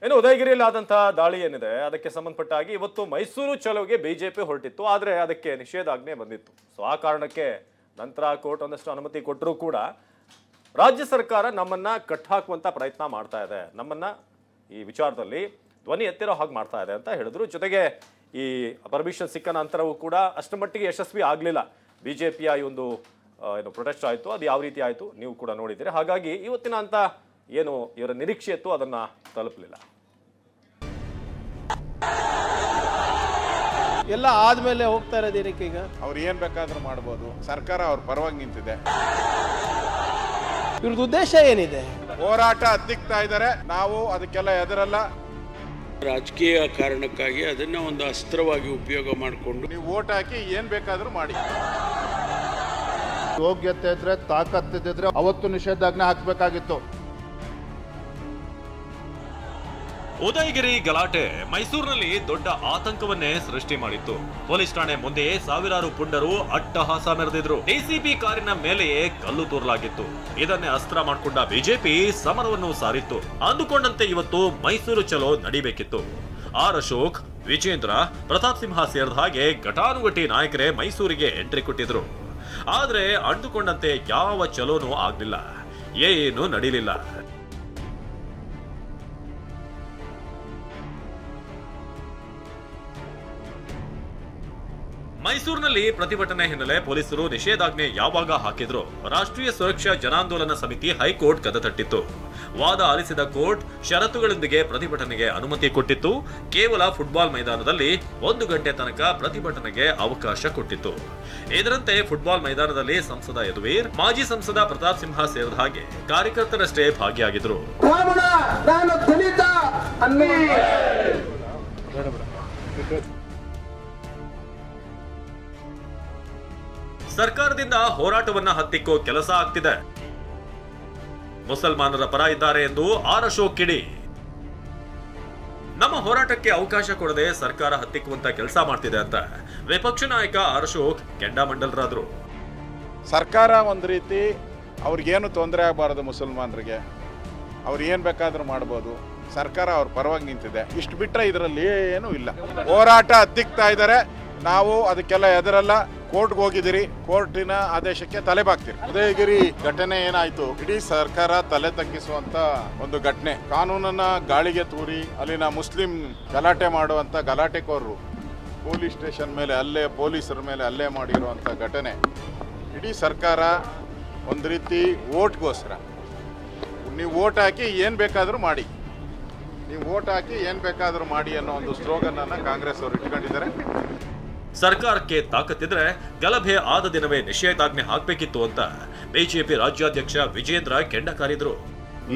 ಇನ್ನು ಉದಯಗಿರಿಯಲ್ಲಿ ಆದಂತಹ ದಾಳಿ ಏನಿದೆ ಅದಕ್ಕೆ ಸಂಬಂಧಪಟ್ಟ ಹಾಗೆ ಇವತ್ತು ಮೈಸೂರು ಚಲೋಗೆ ಬಿಜೆಪಿ ಹೊರಟಿತ್ತು, ಆದರೆ ಅದಕ್ಕೆ ನಿಷೇಧಾಜ್ಞೆ ಬಂದಿತ್ತು. ಸೊ ಆ ಕಾರಣಕ್ಕೆ ನಂತರ ಕೋರ್ಟ್ ಒಂದಷ್ಟು ಅನುಮತಿ ಕೊಟ್ಟರೂ ಕೂಡ ರಾಜ್ಯ ಸರ್ಕಾರ ನಮ್ಮನ್ನ ಕಟ್ಟಾಕುವಂತ ಪ್ರಯತ್ನ ಮಾಡ್ತಾ ಇದೆ, ನಮ್ಮನ್ನ ಈ ವಿಚಾರದಲ್ಲಿ ಧ್ವನಿ ಎತ್ತಿರೋ ಹಾಗೆ ಮಾಡ್ತಾ ಇದೆ ಅಂತ ಹೇಳಿದ್ರು. ಜೊತೆಗೆ ಈ ಪರ್ಮಿಷನ್ ಸಿಕ್ಕ ನಂತರವೂ ಕೂಡ ಅಷ್ಟರ ಮಟ್ಟಿಗೆ ಯಶಸ್ವಿ ಆಗಲಿಲ್ಲ. ಬಿಜೆಪಿಯ ಈ ಒಂದು ಏನು ಪ್ರೊಟೆಸ್ಟ್ ಆಯಿತು, ಅದು ಯಾವ ರೀತಿ ಆಯಿತು ನೀವು ಕೂಡ ನೋಡಿದ್ದೀರಿ. ಹಾಗಾಗಿ ಇವತ್ತಿನ ಅಂತ ಏನು ಇವರ ನಿರೀಕ್ಷೆ ಇತ್ತು ಅದನ್ನ ತಲುಪಲಿಲ್ಲ. ಎಲ್ಲ ಆದ್ಮೇಲೆ ಹೋಗ್ತಾ ಇರೋದು ಏನಕ್ಕೆ? ಈಗ ಅವ್ರು ಏನ್ ಬೇಕಾದ್ರೂ ಮಾಡ್ಬೋದು, ಸರ್ಕಾರ ಅವ್ರ ಪರವಾಗಿ ನಿಂತಿದೆ. ಇವ್ರದ್ದು ಉದ್ದೇಶ ಏನಿದೆ? ಹೋರಾಟ ಹತ್ತಿಕ್ತಾ ಇದ್ದಾರೆ, ನಾವು ಅದಕ್ಕೆಲ್ಲ ಎದುರಲ್ಲ. ರಾಜಕೀಯ ಕಾರಣಕ್ಕಾಗಿ ಅದನ್ನ ಒಂದು ಅಸ್ತ್ರವಾಗಿ ಉಪಯೋಗ ಮಾಡಿಕೊಂಡು ನೀವು ವೋಟ್ ಹಾಕಿ ಏನ್ ಬೇಕಾದ್ರೂ ಮಾಡಿ. ಯೋಗ್ಯತೆ ಇದ್ರೆ ತಾಕತ್ತಿದ್ರೆ ಅವತ್ತು ನಿಷೇಧಾಜ್ಞೆ ಹಾಕಬೇಕಾಗಿತ್ತು. ಉದಯಗಿರಿ ಗಲಾಟೆ ಮೈಸೂರಿನಲ್ಲಿ ದೊಡ್ಡ ಆತಂಕವನ್ನೇ ಸೃಷ್ಟಿ ಮಾಡಿತ್ತು. ಪೊಲೀಸ್ ಠಾಣೆ ಮುಂದೆಯೇ ಸಾವಿರಾರು ಪುಂಡರು ಅಟ್ಟಹಾಸ ಮೆರೆದಿದ್ರು. ಡಿಸಿಪಿ ಕಾರಿನ ಮೇಲೆಯೇ ಕಲ್ಲು ತೂರಲಾಗಿತ್ತು. ಇದನ್ನೇ ಅಸ್ತ್ರ ಮಾಡಿಕೊಂಡ ಬಿಜೆಪಿ ಸಮರವನ್ನು ಸಾರಿತ್ತು. ಅಂದುಕೊಂಡಂತೆ ಇವತ್ತು ಮೈಸೂರು ಚಲೋ ನಡಿಬೇಕಿತ್ತು. ಆರ್ ಅಶೋಕ್, ವಿಜೇಂದ್ರ, ಪ್ರತಾಪ್ ಸಿಂಹ ಸೇರಿದ ಹಾಗೆ ಘಟಾನುಘಟಿ ನಾಯಕರೇ ಮೈಸೂರಿಗೆ ಎಂಟ್ರಿ ಕೊಟ್ಟಿದ್ರು. ಆದ್ರೆ ಅಂದುಕೊಂಡಂತೆ ಯಾವ ಚಲೋನೂ ಆಗ್ಲಿಲ್ಲ, ಏನೂ ನಡೀಲಿಲ್ಲ. ಮೈಸೂರಿನಲ್ಲಿ ಪ್ರತಿಭಟನೆ ಹಿನ್ನೆಲೆ ಪೊಲೀಸರು ನಿಷೇಧಾಜ್ಞೆ ಯಾವಾಗ ಹಾಕಿದ್ರು? ರಾಷ್ಟ್ರೀಯ ಸುರಕ್ಷಾ ಜನಾಂದೋಲನ ಸಮಿತಿ ಹೈಕೋರ್ಟ್ ಕದ ತಟ್ಟಿತ್ತು. ವಾದ ಆಲಿಸಿದ ಕೋರ್ಟ್ ಷರತ್ತುಗಳೊಂದಿಗೆ ಪ್ರತಿಭಟನೆಗೆ ಅನುಮತಿ ಕೊಟ್ಟಿತ್ತು. ಕೇವಲ ಫುಟ್ಬಾಲ್ ಮೈದಾನದಲ್ಲಿ 1 ಗಂಟೆ ತನಕ ಪ್ರತಿಭಟನೆಗೆ ಅವಕಾಶ ಕೊಟ್ಟಿತ್ತು. ಇದರಂತೆ ಫುಟ್ಬಾಲ್ ಮೈದಾನದಲ್ಲಿ ಸಂಸದ ಯದುವೀರ್, ಮಾಜಿ ಸಂಸದ ಪ್ರತಾಪ್ ಸಿಂಹ ಸೇರಿದ ಹಾಗೆ ಕಾರ್ಯಕರ್ತರಷ್ಟೇ ಭಾಗಿಯಾಗಿದ್ರು. ಸರ್ಕಾರದಿಂದ ಹೋರಾಟವನ್ನ ಹತ್ತಿಕ್ಕೋ ಕೆಲಸ ಆಗ್ತಿದೆ. ಮುಸಲ್ಮಾನರ ಪರ ಇದ್ದಾರೆ ಎಂದು ಆರ್ ಅಶೋಕ್ ಕಿಡಿ. ನಮ್ಮ ಹೋರಾಟಕ್ಕೆ ಅವಕಾಶ ಕೊಡದೆ ಸರ್ಕಾರ ಹತ್ತಿಕ್ಕುವಂತ ಕೆಲಸ ಮಾಡ್ತಿದೆ ಅಂತ ವಿಪಕ್ಷ ನಾಯಕ ಆರ್ ಅಶೋಕ್ ಕೆಂಡಾಮಂಡಲರಾದ್ರು. ಸರ್ಕಾರ ಒಂದ್ ರೀತಿ ಅವ್ರಿಗೇನು ತೊಂದರೆ ಆಗಬಾರದು, ಮುಸಲ್ಮಾನರಿಗೆ ಅವ್ರು ಏನ್ ಬೇಕಾದ್ರೂ ಮಾಡ್ಬೋದು, ಸರ್ಕಾರ ಅವ್ರ ಪರವಾಗಿ ನಿಂತಿದೆ. ಇಷ್ಟು ಬಿಟ್ರೆ ಇದರಲ್ಲಿ ಏನೂ ಇಲ್ಲ. ಹೋರಾಟ ಹತ್ತಿಕ್ತಾ ಇದ್ದಾರೆ, ನಾವು ಅದಕ್ಕೆಲ್ಲ ಎದುರಲ್ಲ. ಕೋರ್ಟ್ಗೆ ಹೋಗಿದ್ದೀರಿ, ಕೋರ್ಟಿನ ಆದೇಶಕ್ಕೆ ತಲೆಬಾಗ್ತೀರಿ. ಉದಯಗಿರಿ ಘಟನೆ ಏನಾಯ್ತು, ಇಡೀ ಸರ್ಕಾರ ತಲೆ ತಗ್ಗಿಸುವಂತ ಒಂದು ಘಟನೆ. ಕಾನೂನನ್ನ ಗಾಳಿಗೆ ತೂರಿ ಅಲ್ಲಿನ ಮುಸ್ಲಿಂ ಗಲಾಟೆ ಮಾಡುವಂತ ಗಲಾಟೆಕೋರರು ಪೊಲೀಸ್ ಸ್ಟೇಷನ್ ಮೇಲೆ ಅಲ್ಲೇ ಪೊಲೀಸರ ಮೇಲೆ ಅಲ್ಲೇ ಮಾಡಿರುವಂತ ಘಟನೆ. ಇಡೀ ಸರ್ಕಾರ ಒಂದು ರೀತಿ ವೋಟ್ಗೋಸ್ಕರ, ನೀವು ವೋಟ್ ಹಾಕಿ ಏನು ಬೇಕಾದರೂ ಮಾಡಿ, ನೀವು ವೋಟ್ ಹಾಕಿ ಏನು ಬೇಕಾದರೂ ಮಾಡಿ ಅನ್ನೋ ಒಂದು ಸ್ಲೋಗನ್ ಅನ್ನ ಕಾಂಗ್ರೆಸ್ ಅವರು ಇಟ್ಕೊಂಡಿದ್ದಾರೆ. ಸರ್ಕಾರಕ್ಕೆ ತಾಕತ್ತಿದ್ರೆ ಗಲಭೆ ಆದ ದಿನವೇ ನಿಷೇಧಾಜ್ಞೆ ಹಾಕಬೇಕಿತ್ತು ಅಂತ ಬಿಜೆಪಿ ರಾಜ್ಯಾಧ್ಯಕ್ಷ ವಿಜೇಂದ್ರ ಕೆಂಡ ಕಾರಿದ್ರು.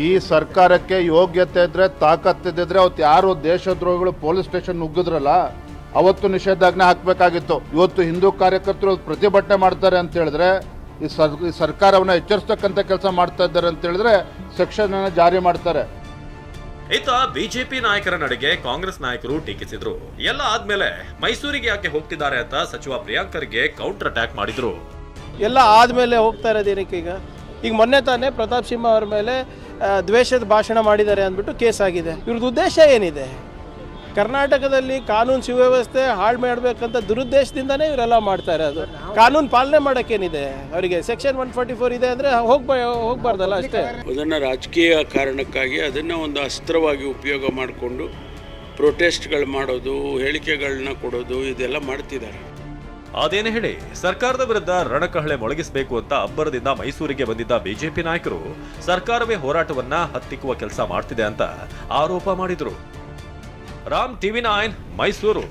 ಈ ಸರ್ಕಾರಕ್ಕೆ ಯೋಗ್ಯತೆ ಇದ್ರೆ ತಾಕತ್ತಿದ್ರೆ ಅವತ್ತು ಯಾರು ದೇಶದ್ರೋಹಿಗಳು ಪೊಲೀಸ್ ಸ್ಟೇಷನ್ ನುಗ್ಗಿದ್ರಲ್ಲ ಅವತ್ತು ನಿಷೇಧಾಜ್ಞೆ ಹಾಕಬೇಕಾಗಿತ್ತು. ಇವತ್ತು ಹಿಂದೂ ಕಾರ್ಯಕರ್ತರು ಪ್ರತಿಭಟನೆ ಮಾಡ್ತಾರೆ ಅಂತ ಹೇಳಿದ್ರೆ ಈ ಸರ್ಕಾರವನ್ನ ಎಚ್ಚರಿಸ್ತಕ್ಕಂಥ ಕೆಲಸ ಮಾಡ್ತಾ ಇದ್ದಾರೆ ಅಂತ ಹೇಳಿದ್ರೆ ಸೆಕ್ಷನ್ ಅನ್ನ ಜಾರಿ ಮಾಡ್ತಾರೆ. ಇತ್ತ ಬಿಜೆಪಿ ನಾಯಕರ ನಡೆಗೆ ಕಾಂಗ್ರೆಸ್ ನಾಯಕರು ಟೀಕಿಸಿದ್ರು. ಎಲ್ಲ ಆದ್ಮೇಲೆ ಮೈಸೂರಿಗೆ ಯಾಕೆ ಹೋಗ್ತಿದ್ದಾರೆ ಅಂತ ಸಚಿವ ಪ್ರಿಯಾಂಕರ್ಗೆ ಕೌಂಟರ್ ಅಟ್ಯಾಕ್ ಮಾಡಿದ್ರು. ಎಲ್ಲ ಆದ್ಮೇಲೆ ಹೋಗ್ತಾ ಇರೋದು ಏನಕ್ಕೆ? ಈಗ ಮೊನ್ನೆ ತಾನೇ ಪ್ರತಾಪ್ ಸಿಂಹ ಅವ್ರ ಮೇಲೆ ದ್ವೇಷದ ಭಾಷಣ ಮಾಡಿದ್ದಾರೆ ಅಂದ್ಬಿಟ್ಟು ಕೇಸ್ ಆಗಿದೆ. ಇವ್ರದ್ದು ಉದ್ದೇಶ ಏನಿದೆ? ಕರ್ನಾಟಕದಲ್ಲಿ ಕಾನೂನು ಸುವ್ಯವಸ್ಥೆ ಹಾಳು ಮಾಡಬೇಕಂತ ದುರುದ್ದೇಶದಿಂದನೇ ಇವರೆಲ್ಲ ಮಾಡ್ತಾ ಇರೋದು. ಕಾನೂನು ಪಾಲನೆ ಮಾಡೋಕ್ಕೇನಿದೆ ಅವರಿಗೆ? ಸೆಕ್ಷನ್ 144 ಇದೆ ಅಂದರೆ ಹೋಗ್ಬಾರ್ದಲ್ಲ ಅಷ್ಟೇ. ಅದನ್ನು ರಾಜಕೀಯ ಕಾರಣಕ್ಕಾಗಿ ಅದನ್ನ ಒಂದು ಅಸ್ತ್ರವಾಗಿ ಉಪಯೋಗ ಮಾಡಿಕೊಂಡು ಪ್ರೊಟೆಸ್ಟ್ಗಳು ಮಾಡೋದು, ಹೇಳಿಕೆಗಳನ್ನ ಕೊಡೋದು, ಇದೆಲ್ಲ ಮಾಡ್ತಿದ್ದಾರೆ. ಅದೇನೇ ಹೇಳಿ ಸರ್ಕಾರದ ವಿರುದ್ಧ ರಣಕಹಳೆ ಮೊಳಗಿಸಬೇಕು ಅಂತ ಅಬ್ಬರದಿಂದ ಮೈಸೂರಿಗೆ ಬಂದಿದ್ದ ಬಿಜೆಪಿ ನಾಯಕರು ಸರ್ಕಾರವೇ ಹೋರಾಟವನ್ನ ಹತ್ತಿಕ್ಕುವ ಕೆಲಸ ಮಾಡ್ತಿದೆ ಅಂತ ಆರೋಪ ಮಾಡಿದ್ರು. ರಾಮ್, TV9 ಮೈಸೂರು.